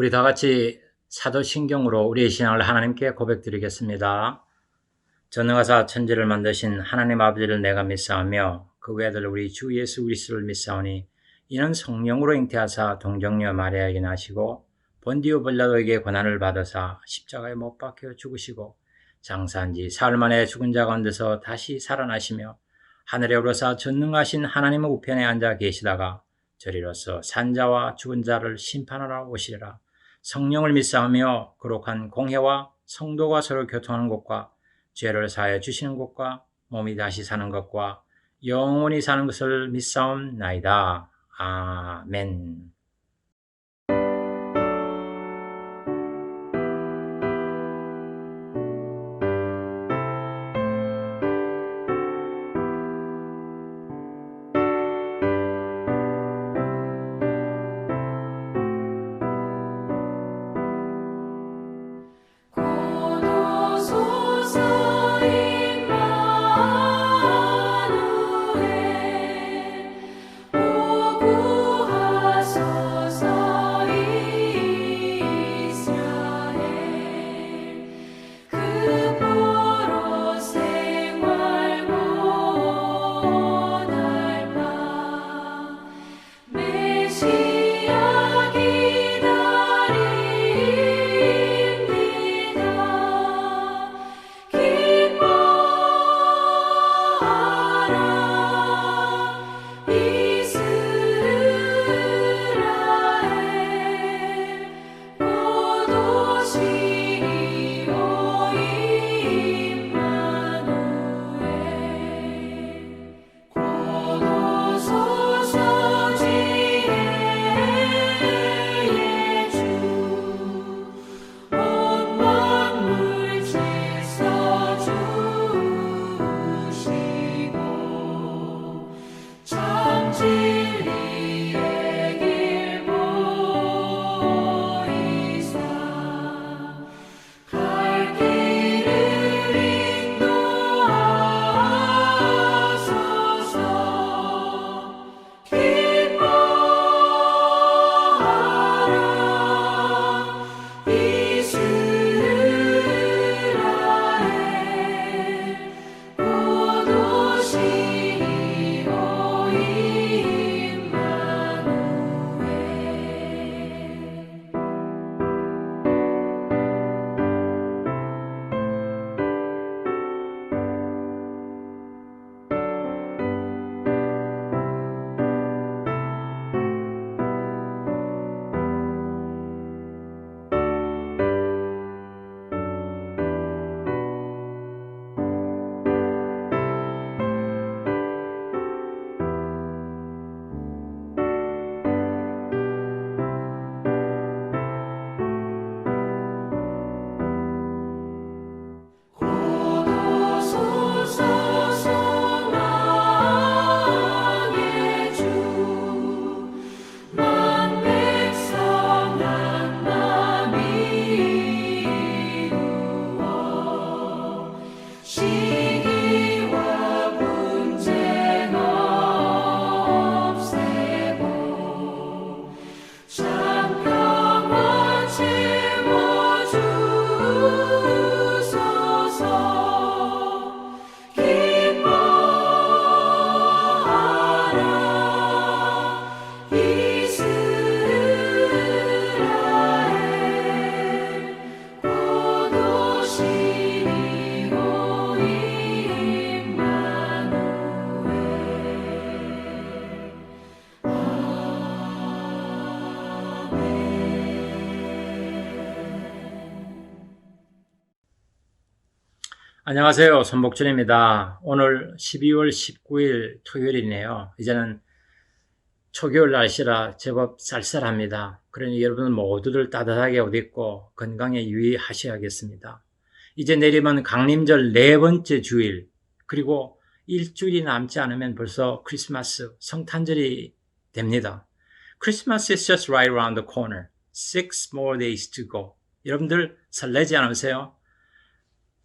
우리 다 같이 사도신경으로 우리의 신앙을 하나님께 고백드리겠습니다. 전능하사 천지를 만드신 하나님 아버지를 내가 믿사오며 그 외아들 우리 주 예수 그리스도를 믿사오니 이는 성령으로 잉태하사 동정녀 마리아에게 나시고 본디오 빌라도에게 고난을 받으사 십자가에 못 박혀 죽으시고 장사한 지 사흘 만에 죽은 자 가운데서 다시 살아나시며 하늘에 오르사 전능하신 하나님의 우편에 앉아 계시다가 저리로서 산자와 죽은 자를 심판하러 오시리라. 성령을 믿사오며 거룩한 공회와 성도가 서로 교통하는 것과 죄를 사하여 주시는 것과 몸이 다시 사는 것과 영원히 사는 것을 믿사옵나이다. 아멘. 안녕하세요. 손복준입니다. 오늘 12월 19일 토요일이네요. 이제는 초겨울 날씨라 제법 쌀쌀합니다. 그러니 여러분 모두들 따뜻하게 옷 입고 건강에 유의하셔야겠습니다. 이제 내리면 강림절 네 번째 주일, 그리고 일주일이 남지 않으면 벌써 크리스마스, 성탄절이 됩니다. Christmas is just right around the corner. 6 more days to go. 여러분들 설레지 않으세요?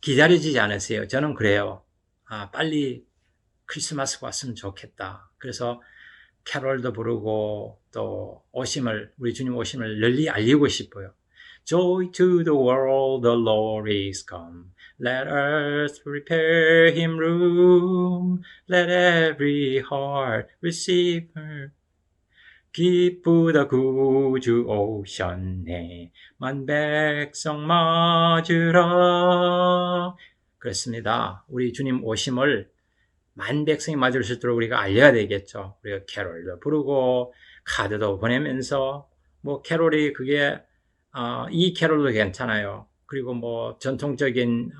기다려지지 않으세요? 저는 그래요. 빨리 크리스마스가 왔으면 좋겠다. 그래서 캐롤도 부르고 또 우리 주님 오심을 널리 알리고 싶어요. Joy to the world, the Lord is come. Let earth prepare him room. Let every heart receive her. 기쁘다 구주 오셨네. 만 백성 맞으라. 그렇습니다. 우리 주님 오심을 만 백성이 맞을 수 있도록 우리가 알려야 되겠죠. 우리가 캐롤도 부르고 카드도 보내면서 캐롤이 그게 이 캐롤도 괜찮아요. 그리고 전통적인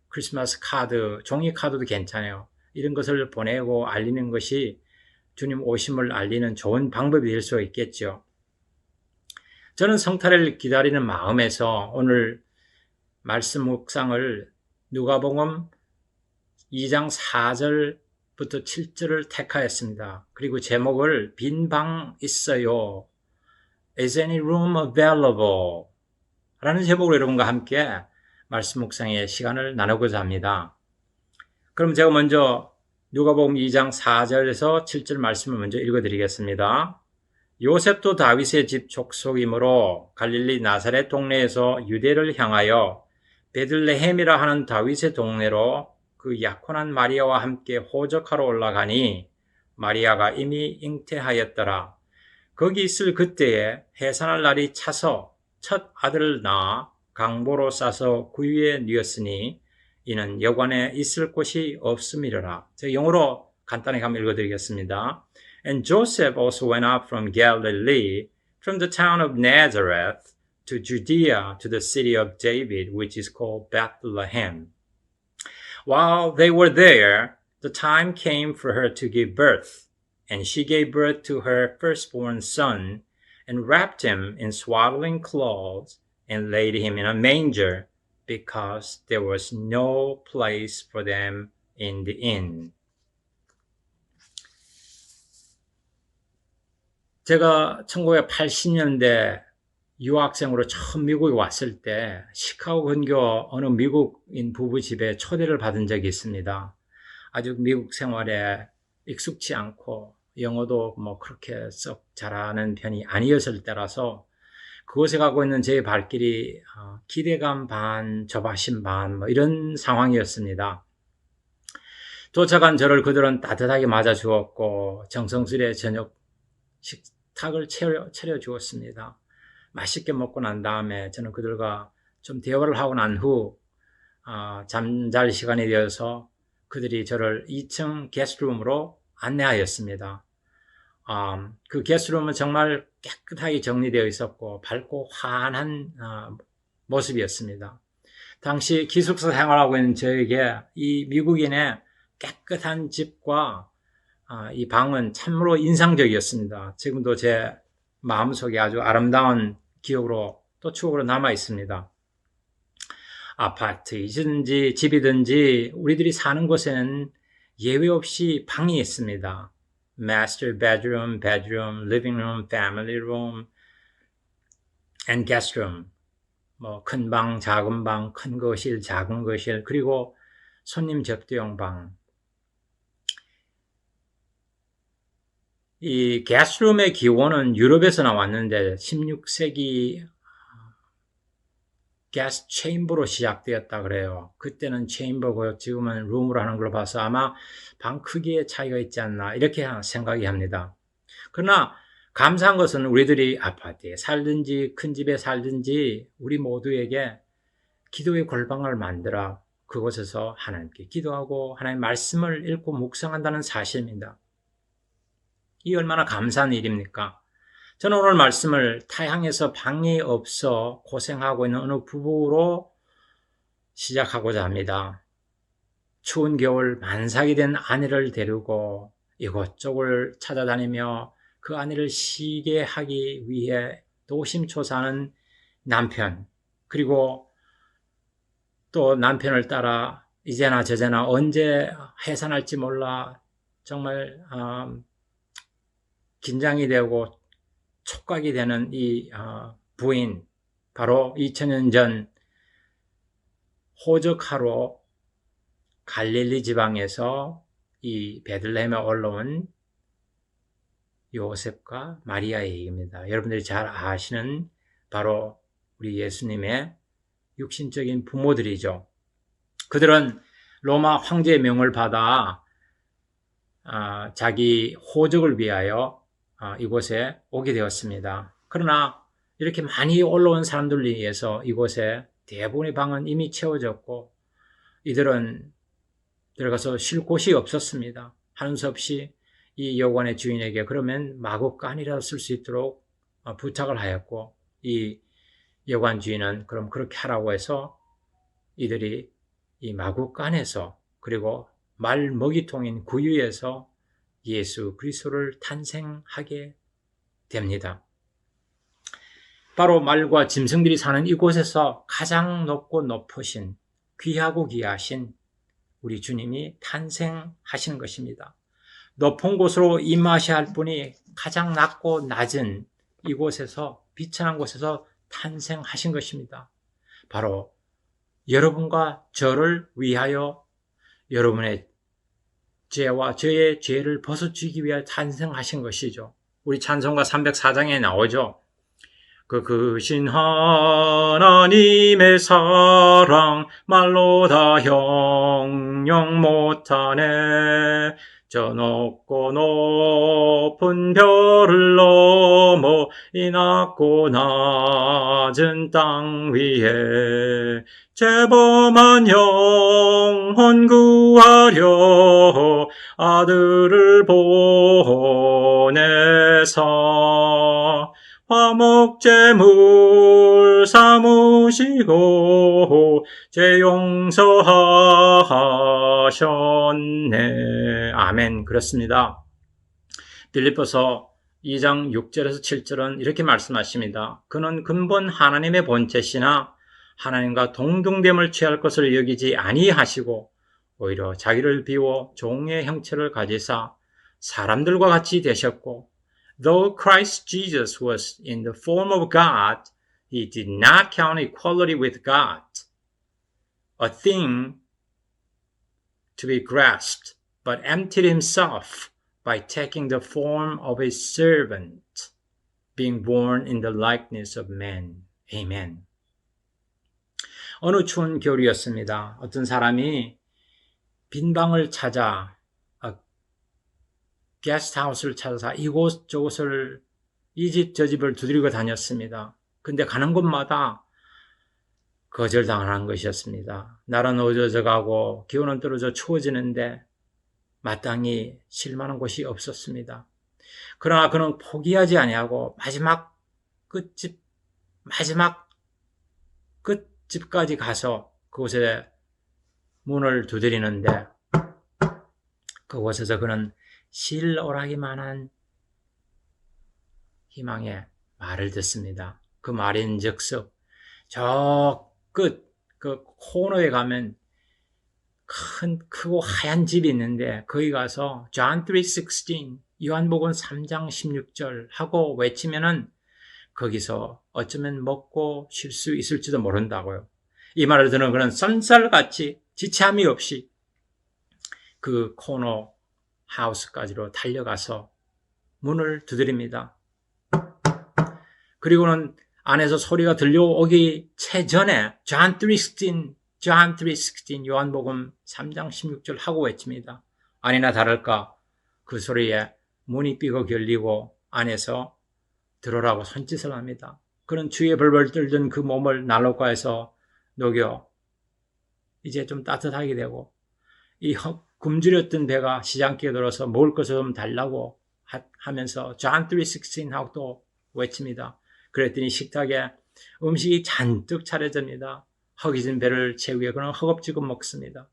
크리스마스 카드, 종이 카드도 괜찮아요. 이런 것을 보내고 알리는 것이 주님 오심을 알리는 좋은 방법이 될 수 있겠죠. 저는 성탄을 기다리는 마음에서 오늘 말씀 묵상을 누가복음 2장 4절부터 7절을 택하였습니다. 그리고 제목을 빈 방 있어요. Is any room available? 라는 제목으로 여러분과 함께 말씀 묵상의 시간을 나누고자 합니다. 그럼 제가 먼저 누가복음 2장 4절에서 7절 말씀을 먼저 읽어드리겠습니다. 요셉도 다윗의 집 족속이므로 갈릴리 나사렛 동네에서 유대를 향하여 베들레헴이라 하는 다윗의 동네로 그 약혼한 마리아와 함께 호적하러 올라가니 마리아가 이미 잉태하였더라. 거기 있을 그때에 해산할 날이 차서 첫 아들을 낳아 강보로 싸서 구유에 뉘었으니 이는 여관에 있을 곳이 없음이러라. 제가 영어로 간단하게 한번 읽어드리겠습니다. And Joseph also went up from Galilee, from the town of Nazareth, to Judea, to the city of David, which is called Bethlehem. While they were there, the time came for her to give birth, and she gave birth to her firstborn son, and wrapped him in swaddling clothes, and laid him in a manger, because there was no place for them in the inn. 제가 1980년대 유학생으로 처음 미국에 왔을 때 시카고 근교 어느 미국인 부부 집에 초대를 받은 적이 있습니다. 아주 미국 생활에 익숙치 않고 영어도 그렇게 썩 잘하는 편이 아니었을 때라서 그곳에 가고 있는 제 발길이 기대감 반, 조바심 반 이런 상황이었습니다. 도착한 저를 그들은 따뜻하게 맞아주었고 정성스레 저녁 식탁을 차려주었습니다. 맛있게 먹고 난 다음에 저는 그들과 좀 대화를 하고 난 후 잠잘 시간이 되어서 그들이 저를 2층 게스트룸으로 안내하였습니다. 그 게스트룸은 정말 깨끗하게 정리되어 있었고 밝고 환한 모습이었습니다. 당시 기숙사 생활하고 있는 저에게 이 미국인의 깨끗한 집과 이 방은 참으로 인상적이었습니다. 지금도 제 마음속에 아주 아름다운 기억으로 또 추억으로 남아 있습니다. 아파트이든지 집이든지 우리들이 사는 곳에는 예외 없이 방이 있습니다. Master bedroom, bedroom, living room, family room, and guest room. 큰 방, 작은 방, 큰 거실, 작은 거실, 그리고 손님 접대용 방. 이 게스트룸의 기원은 유럽에서 나왔는데 16세기 게스트 체인버로 시작되었다 그래요. 그때는 체인버고 지금은 룸으로 하는 걸로 봐서 아마 방 크기에 차이가 있지 않나 이렇게 생각이 합니다. 그러나 감사한 것은 우리들이 아파트에 살든지 큰 집에 살든지 우리 모두에게 기도의 골방을 만들어 그곳에서 하나님께 기도하고 하나님의 말씀을 읽고 묵상한다는 사실입니다. 이 얼마나 감사한 일입니까? 저는 오늘 말씀을 타향에서 방이 없어 고생하고 있는 어느 부부로 시작하고자 합니다. 추운 겨울 만삭이 된 아내를 데리고 이곳저곳을 찾아다니며 그 아내를 쉬게 하기 위해 노심초사하는 남편, 그리고 또 남편을 따라 이제나 저제나 언제 해산할지 몰라 정말 긴장이 되고 촉각이 되는 이 부인, 바로 2000년 전 호적하러 갈릴리 지방에서 이 베들레헴에 올라온 요셉과 마리아의 얘기입니다. 여러분들이 잘 아시는 바로 우리 예수님의 육신적인 부모들이죠. 그들은 로마 황제의 명을 받아 자기 호적을 위하여 이곳에 오게 되었습니다. 그러나 이렇게 많이 올라온 사람들에 의해서 이곳에 대부분의 방은 이미 채워졌고 이들은 들어가서 쉴 곳이 없었습니다. 하는 수 없이 이 여관의 주인에게 그러면 마구간이라도 쓸 수 있도록 부탁을 하였고 이 여관 주인은 그럼 그렇게 하라고 해서 이들이 이 마구간에서 그리고 말 먹이통인 구유에서 예수 그리스도를 탄생하게 됩니다. 바로 말과 짐승들이 사는 이곳에서 가장 높고 높으신 귀하고 귀하신 우리 주님이 탄생하신 것입니다. 높은 곳으로 임하셔야 할 분이 가장 낮고 낮은 이곳에서 비천한 곳에서 탄생하신 것입니다. 바로 여러분과 저를 위하여 여러분의 죄와 저의 죄를 벗어주기 위해 탄생하신 것이죠. 우리 찬송가 304장에 나오죠. 그 크신 하나님의 사랑 말로 다 형용 못하네. 저 높고 높은 별을 넘어 이 낮고 낮은 땅 위에 죄범한 영혼 구하려 아들을 보내사 화목제물 삼으시고 죄 용서하셨네. 아멘. 그렇습니다. 빌립보서 2장 6절에서 7절은 이렇게 말씀하십니다. 그는 근본 하나님의 본체시나 하나님과 동등됨을 취할 것을 여기지 아니하시고 오히려 자기를 비워 종의 형체를 가지사 사람들과 같이 되셨고 Though Christ Jesus was in the form of God, he did not count equality with God a thing to be grasped, but emptied himself by taking the form of a servant, being born in the likeness of man. Amen. 어느 추운 겨울이었습니다. 어떤 사람이 빈 방을 찾아 게스트하우스를 찾아서 이곳저곳을 이 집 저 집을 두드리고 다녔습니다. 근데 가는 곳마다 거절당하는 것이었습니다. 날은 어두워져가고 기온은 떨어져 추워지는데 마땅히 쉴 만한 곳이 없었습니다. 그러나 그는 포기하지 아니하고 마지막 끝집까지 가서 그곳에 문을 두드리는데 그곳에서 그는 실 오라기만한 희망의 말을 듣습니다. 그 말인즉슨 저 끝 그 코너에 가면 크고 하얀 집이 있는데 거기 가서 John 3:16 요한복음 3장 16절 하고 외치면은 거기서 어쩌면 먹고 쉴 수 있을지도 모른다고요. 이 말을 듣는 그는 쏜살같이 지체함이 없이 그 코너 하우스까지로 달려가서 문을 두드립니다. 그리고는 안에서 소리가 들려오기 채전에 John 3:16 요한복음 3장 16절 하고 외칩니다. 아니나 다를까 그 소리에 문이 삐걱 열리고 안에서 들어오라고 손짓을 합니다. 그는 추위에 벌벌 떨던 그 몸을 난로가에서 녹여 이제 좀 따뜻하게 되고 이 굶주렸던 배가 시장기에 들어서 먹을 것을 좀 달라고 하면서 John 3:16 하고 또 외칩니다. 그랬더니 식탁에 음식이 잔뜩 차려집니다. 허기진 배를 채우기에 그는 허겁지겁 먹습니다.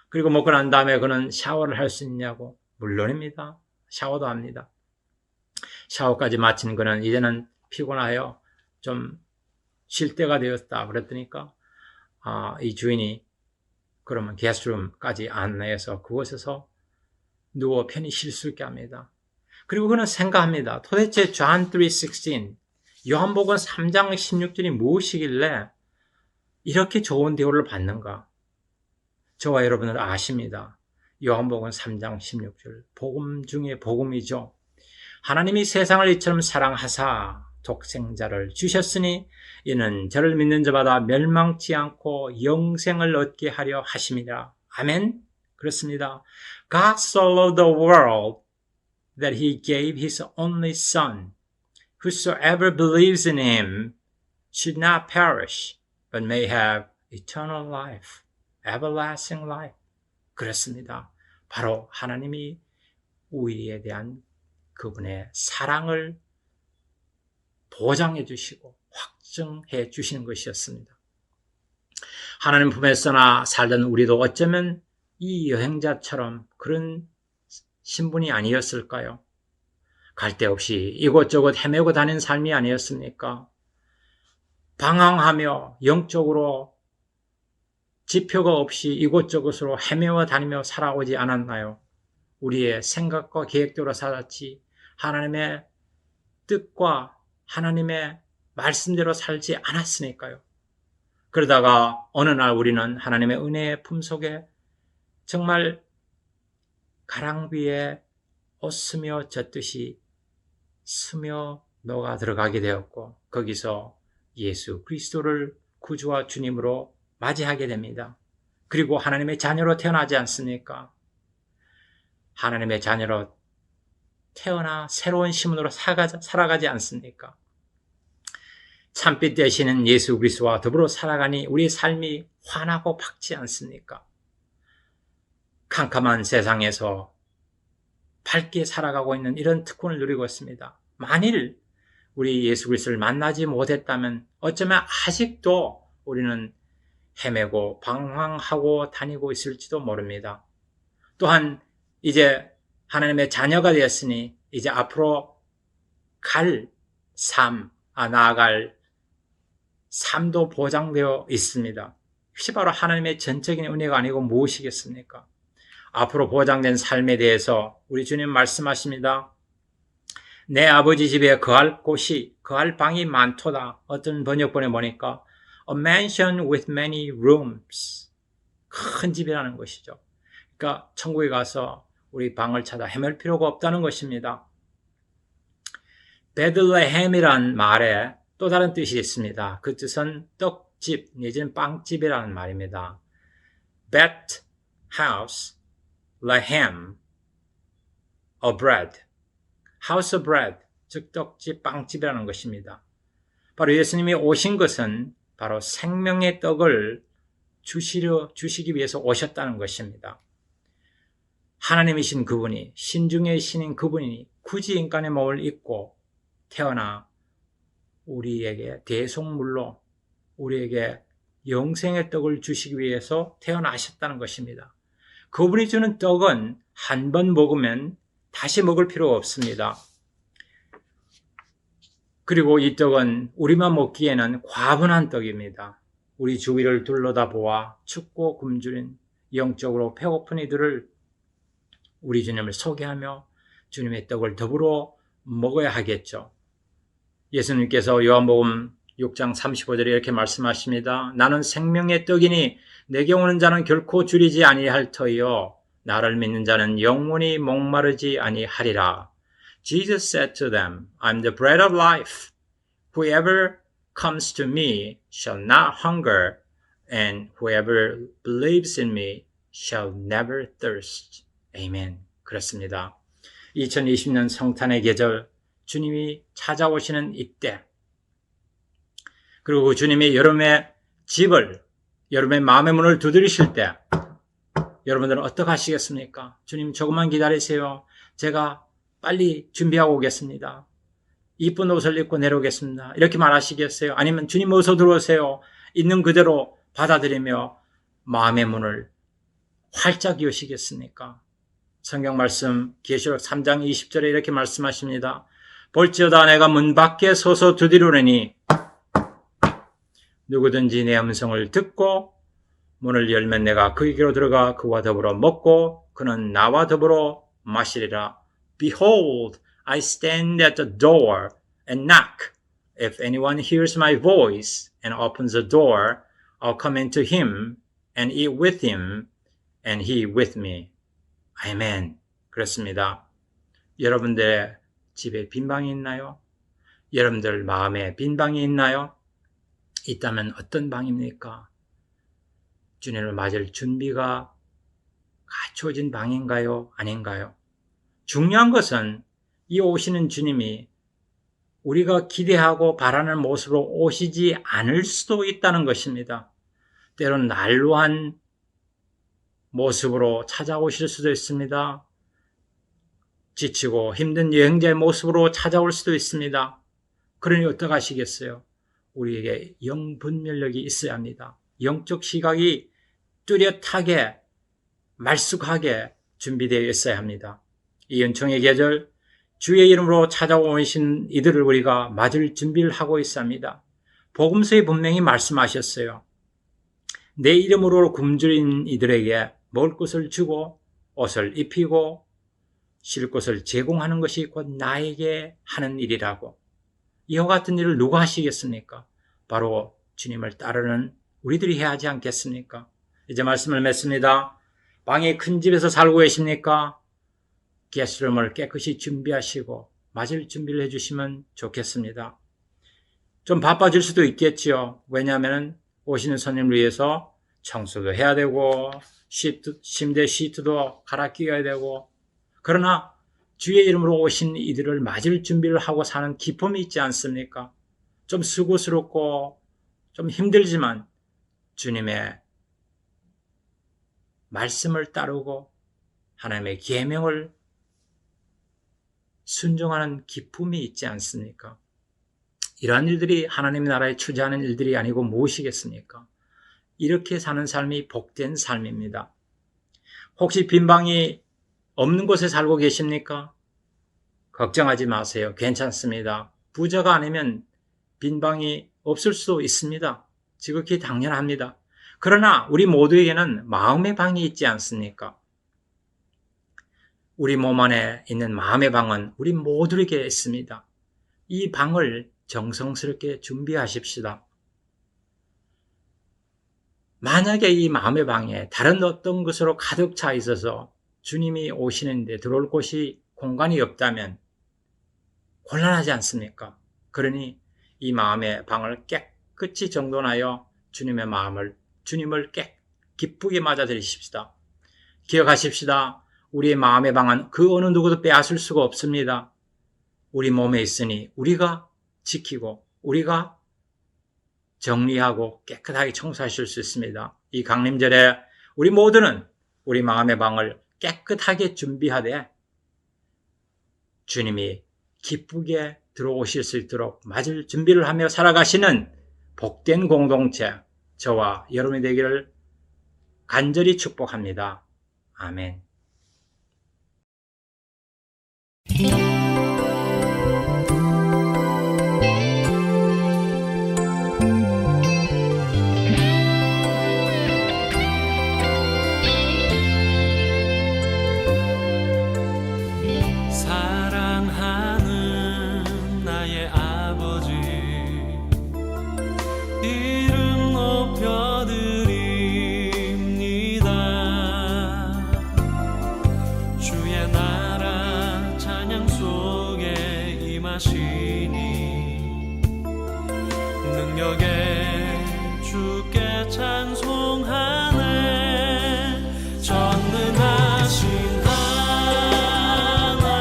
그리고 먹고 난 다음에 그는 샤워를 할 수 있냐고 물론입니다. 샤워도 합니다. 샤워까지 마친 그는 이제는 피곤하여 좀 쉴 때가 되었다 그랬더니까 이 주인이 그러면 게스트룸까지 안내해서 그곳에서 누워 편히 쉴 수 있게 합니다. 그리고 그는 생각합니다. 도대체 John 3:16 요한복음 3장 16절이 무엇이길래 이렇게 좋은 대우를 받는가? 저와 여러분은 아십니다. 요한복음 3장 16절 복음 중에 복음이죠. 하나님이 세상을 이처럼 사랑하사 독생자를 주셨으니 이는 저를 믿는 자마다 멸망치 않고 영생을 얻게 하려 하심이라. 아멘. 그렇습니다. God so loved the world that he gave his only son. Whosoever believes in him should not perish, but may have eternal life, everlasting life. 그렇습니다. 바로 하나님이 우리에 대한 그분의 사랑을 보장해 주시고 확증해 주시는 것이었습니다. 하나님 품에서나 살던 우리도 어쩌면 이 여행자처럼 그런 신분이 아니었을까요? 갈 데 없이 이곳저곳 헤매고 다닌 삶이 아니었습니까? 방황하며 영적으로 지표가 없이 이곳저곳으로 헤매어 다니며 살아오지 않았나요? 우리의 생각과 계획대로 살았지 하나님의 뜻과 하나님의 말씀대로 살지 않았으니까요. 그러다가 어느 날 우리는 하나님의 은혜의 품속에 정말 가랑비에 옷 스며 젖듯이 스며 녹아 들어가게 되었고 거기서 예수 그리스도를 구주와 주님으로 맞이하게 됩니다. 그리고 하나님의 자녀로 태어나지 않습니까? 하나님의 자녀로 태어나 새로운 신분으로 살아가지 않습니까? 참빛 되시는 예수 그리스도와 더불어 살아가니 우리의 삶이 환하고 밝지 않습니까? 캄캄한 세상에서 밝게 살아가고 있는 이런 특권을 누리고 있습니다. 만일 우리 예수 그리스도를 만나지 못했다면 어쩌면 아직도 우리는 헤매고 방황하고 다니고 있을지도 모릅니다. 또한 이제 하나님의 자녀가 되었으니 이제 앞으로 갈 삶, 나아갈 삶도 보장되어 있습니다. 이것이 바로 하나님의 전적인 은혜가 아니고 무엇이겠습니까? 앞으로 보장된 삶에 대해서 우리 주님 말씀하십니다. 내 아버지 집에 거할 방이 많도다. 어떤 번역본에 보니까 A mansion with many rooms. 큰 집이라는 것이죠. 그러니까 천국에 가서 우리 방을 찾아 헤맬 필요가 없다는 것입니다. 베들레헴이란 말에 또 다른 뜻이 있습니다. 그 뜻은 떡집 내지는 빵집이라는 말입니다. Bet house, lehem, a bread. house of bread, 즉 떡집, 빵집이라는 것입니다. 바로 예수님이 오신 것은 바로 생명의 떡을 주시기 위해서 오셨다는 것입니다. 하나님이신 그분이, 신중의 신인 그분이 굳이 인간의 몸을 입고 태어나 우리에게 대속물로 우리에게 영생의 떡을 주시기 위해서 태어나셨다는 것입니다. 그분이 주는 떡은 한 번 먹으면 다시 먹을 필요가 없습니다. 그리고 이 떡은 우리만 먹기에는 과분한 떡입니다. 우리 주위를 둘러다보아 춥고 굶주린 영적으로 배고픈 이들을 우리 주님을 소개하며 주님의 떡을 더불어 먹어야 하겠죠. 예수님께서 요한복음 6장 35절에 이렇게 말씀하십니다. 나는 생명의 떡이니 내게 오는 자는 결코 줄이지 아니할 터이요 나를 믿는 자는 영원히 목마르지 아니하리라. Jesus said to them, I'm the bread of life. Whoever comes to me shall not hunger, and whoever believes in me shall never thirst. Amen. 그렇습니다. 2020년 성탄의 계절, 주님이 찾아오시는 이때, 그리고 주님이 여러분의 집을, 여러분의 마음의 문을 두드리실 때, 여러분들은 어떻게 하시겠습니까? 주님 조금만 기다리세요. 제가 빨리 준비하고 오겠습니다. 이쁜 옷을 입고 내려오겠습니다. 이렇게 말하시겠어요? 아니면 주님 어서 들어오세요. 있는 그대로 받아들이며 마음의 문을 활짝 여시겠습니까? 성경 말씀 계시록 3장 20절에 이렇게 말씀하십니다. 볼지어다 내가 문 밖에 서서 두드리노니 누구든지 내 음성을 듣고 문을 열면 내가 그에게로 들어가 그와 더불어 먹고 그는 나와 더불어 마시리라. Behold, I stand at the door and knock. If anyone hears my voice and opens the door, I'll come into him and eat with him and he with me. 아멘. 그렇습니다. 여러분들의 집에 빈 방이 있나요? 여러분들 마음에 빈 방이 있나요? 있다면 어떤 방입니까? 주님을 맞을 준비가 갖춰진 방인가요? 아닌가요? 중요한 것은 이 오시는 주님이 우리가 기대하고 바라는 모습으로 오시지 않을 수도 있다는 것입니다. 때로는 난로한 모습으로 찾아오실 수도 있습니다. 지치고 힘든 여행자의 모습으로 찾아올 수도 있습니다. 그러니 어떡하시겠어요? 우리에게 영분별력이 있어야 합니다. 영적 시각이 뚜렷하게 말쑥하게 준비되어 있어야 합니다. 이 은총의 계절, 주의 이름으로 찾아오신 이들을 우리가 맞을 준비를 하고 있어야 합니다. 복음서에 분명히 말씀하셨어요. 내 이름으로 굶주린 이들에게 먹을 것을 주고 옷을 입히고 쉴 곳을 제공하는 것이 곧 나에게 하는 일이라고. 이와 같은 일을 누가 하시겠습니까? 바로 주님을 따르는 우리들이 해야 하지 않겠습니까? 이제 말씀을 맺습니다. 방에 큰 집에서 살고 계십니까? 게스트룸을 깨끗이 준비하시고 맞을 준비를 해주시면 좋겠습니다. 좀 바빠질 수도 있겠지요. 왜냐하면 오시는 손님을 위해서 청소도 해야 되고 침대 시트도 갈아 끼워야 되고, 그러나 주의 이름으로 오신 이들을 맞을 준비를 하고 사는 기쁨이 있지 않습니까? 좀 수고스럽고 좀 힘들지만 주님의 말씀을 따르고 하나님의 계명을 순종하는 기쁨이 있지 않습니까? 이러한 일들이 하나님의 나라에 추지하는 일들이 아니고 무엇이겠습니까? 이렇게 사는 삶이 복된 삶입니다. 혹시 빈방이 없는 곳에 살고 계십니까? 걱정하지 마세요. 괜찮습니다. 부자가 아니면 빈방이 없을 수도 있습니다. 지극히 당연합니다. 그러나 우리 모두에게는 마음의 방이 있지 않습니까? 우리 몸 안에 있는 마음의 방은 우리 모두에게 있습니다. 이 방을 정성스럽게 준비하십시다. 만약에 이 마음의 방에 다른 어떤 것으로 가득 차 있어서 주님이 오시는데 들어올 곳이 공간이 없다면 곤란하지 않습니까? 그러니 이 마음의 방을 깨끗이 정돈하여 주님을 기쁘게 맞아들이십시다. 기억하십시다. 우리의 마음의 방은 그 어느 누구도 빼앗을 수가 없습니다. 우리 몸에 있으니 우리가 지키고 우리가 정리하고 깨끗하게 청소하실 수 있습니다. 이 강림절에 우리 모두는 우리 마음의 방을 깨끗하게 준비하되 주님이 기쁘게 들어오실 수 있도록 맞을 준비를 하며 살아가시는 복된 공동체, 저와 여러분이 되기를 간절히 축복합니다. 아멘. 능력에 주께 찬송하네. 전능하신 하나님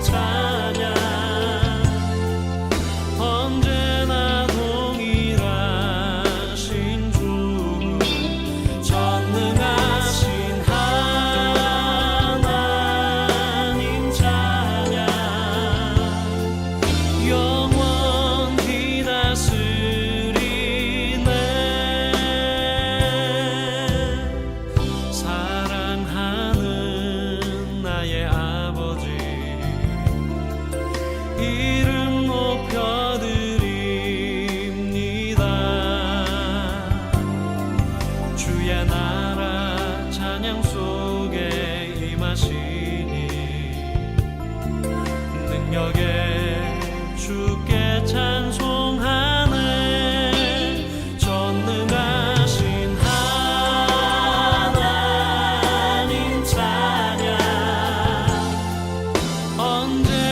찬양, 언제나 동일하신 주. 전능하신 하나님 찬양, 영원히 다스리네. 사랑하는 나의 아버지, 이름 높여드립니다. 주의 나라 찬양 속에 임하시니 능력에 주께 찬송하네. 전능하신 하나님 찬양, 언제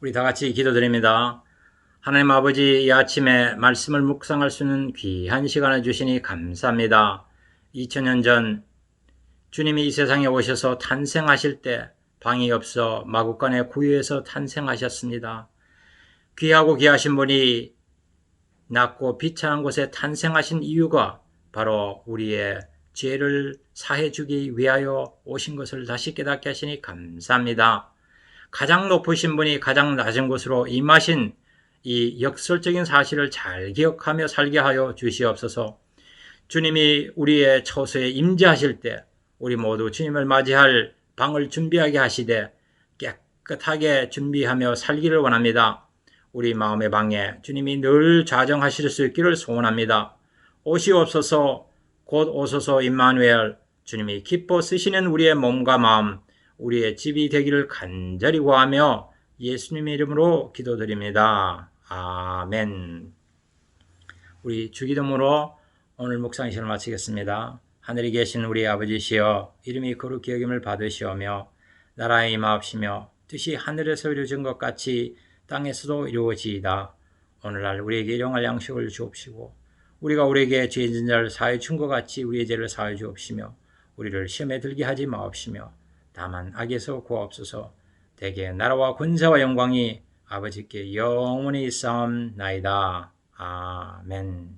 우리 다 같이 기도드립니다. 하나님 아버지, 이 아침에 말씀을 묵상할 수 있는 귀한 시간을 주시니 감사합니다. 2000년 전 주님이 이 세상에 오셔서 탄생하실 때 방이 없어 마구간의 구유에서 탄생하셨습니다. 귀하고 귀하신 분이 낮고 비천한 곳에 탄생하신 이유가 바로 우리의 죄를 사해주기 위하여 오신 것을 다시 깨닫게 하시니 감사합니다. 가장 높으신 분이 가장 낮은 곳으로 임하신 이 역설적인 사실을 잘 기억하며 살게 하여 주시옵소서. 주님이 우리의 처소에 임재하실 때 우리 모두 주님을 맞이할 방을 준비하게 하시되 깨끗하게 준비하며 살기를 원합니다. 우리 마음의 방에 주님이 늘 좌정하실 수 있기를 소원합니다. 오시옵소서. 곧 오소서 임마누엘. 주님이 기뻐 쓰시는 우리의 몸과 마음, 우리의 집이 되기를 간절히 구하며 예수님의 이름으로 기도드립니다. 아멘. 우리 주기도문으로 오늘 묵상 시간을 마치겠습니다. 하늘에 계신 우리 아버지시여, 이름이 거룩히 여김을 받으시오며 나라에 임하옵시며 뜻이 하늘에서 이루어진 것 같이 땅에서도 이루어지이다. 오늘날 우리에게 일용할 양식을 주옵시고 우리가 우리에게 죄 짓는 자를 사하여 준 것 같이 우리의 죄를 사하여 주옵시며 우리를 시험에 들게 하지 마옵시며 다만 악에서 구하옵소서. 대개 나라와 권세와 영광이 아버지께 영원히 있사옵나이다. 아멘.